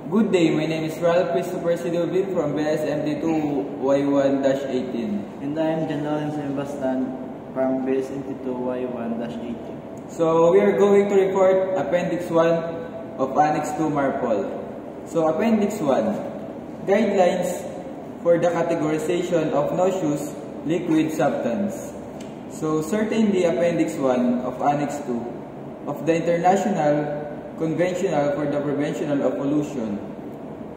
Good day, my name is Ralph Christopher Sidovin from BSMT2Y1-18. And I am John Lawrence Embastan from BSMT2Y1-18. So we are going to report Appendix 1 of Annex 2 MARPOL. So Appendix 1, Guidelines for the categorization of noxious liquid substance. So certainly Appendix 1 of Annex 2 of the International Conventional for the Prevention of Pollution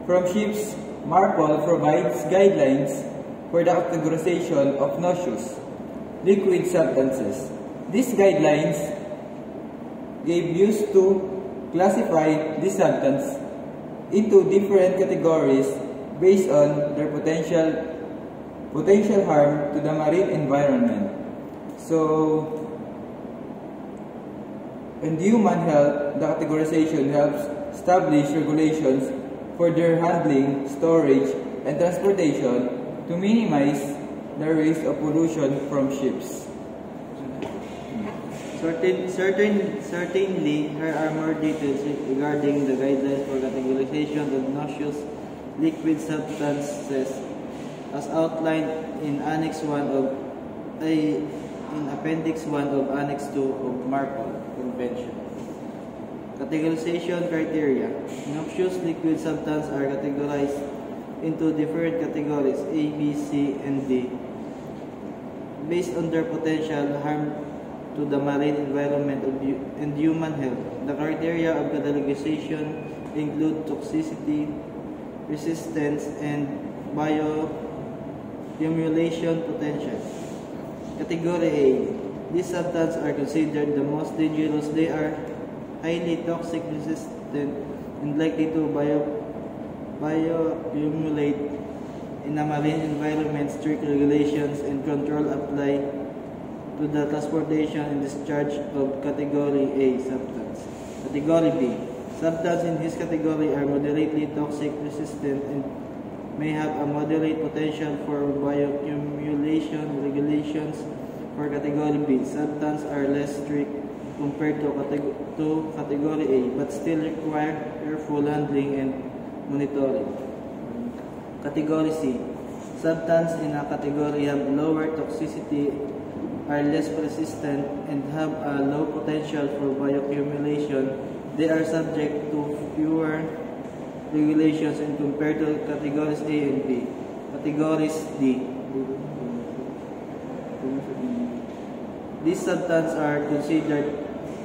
from Ships, MARPOL provides guidelines for the categorization of noxious liquid substances. These guidelines gave use to classify these substances into different categories based on their potential harm to the marine environment. So, in human health, the categorization helps establish regulations for their handling, storage, and transportation to minimize the risk of pollution from ships. Certainly, there are more details regarding the guidelines for categorization of noxious liquid substances as outlined in Annex 1 of in Appendix 1 of Annex 2 of MARPOL Convention. Categorization criteria. Noxious liquid substances are categorized into different categories A, B, C, and D based on their potential harm to the marine environment and human health. The criteria of categorization include toxicity, resistance, and bioaccumulation potential. Category A. These substances are considered the most dangerous. They are highly toxic, resistant, and likely to bioaccumulate in a marine environment. Strict regulations and control apply to the transportation and discharge of Category A substance. Category B. Substances in this category are moderately toxic, resistant, and may have a moderate potential for bioaccumulation. Regulations for Category B. Substances are less strict compared to Category A, but still require careful handling and monitoring. Category C. Substances in a category have lower toxicity, are less persistent, and have a low potential for bioaccumulation. They are subject to fewer regulations and compared to categories A and B. Categories D. These substances are considered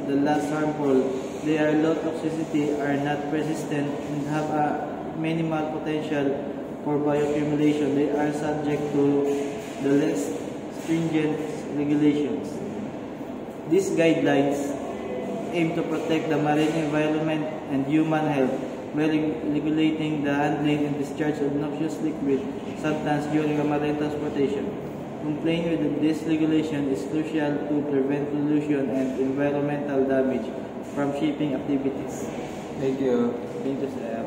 the less harmful. They are low toxicity, are not persistent, and have a minimal potential for bioaccumulation. They are subject to the less stringent regulations. These guidelines aim to protect the marine environment and human health by regulating the handling and discharge of noxious liquid substances during marine transportation. Complying with this regulation is crucial to prevent pollution and environmental damage from shipping activities. Thank you. Thank you, sir.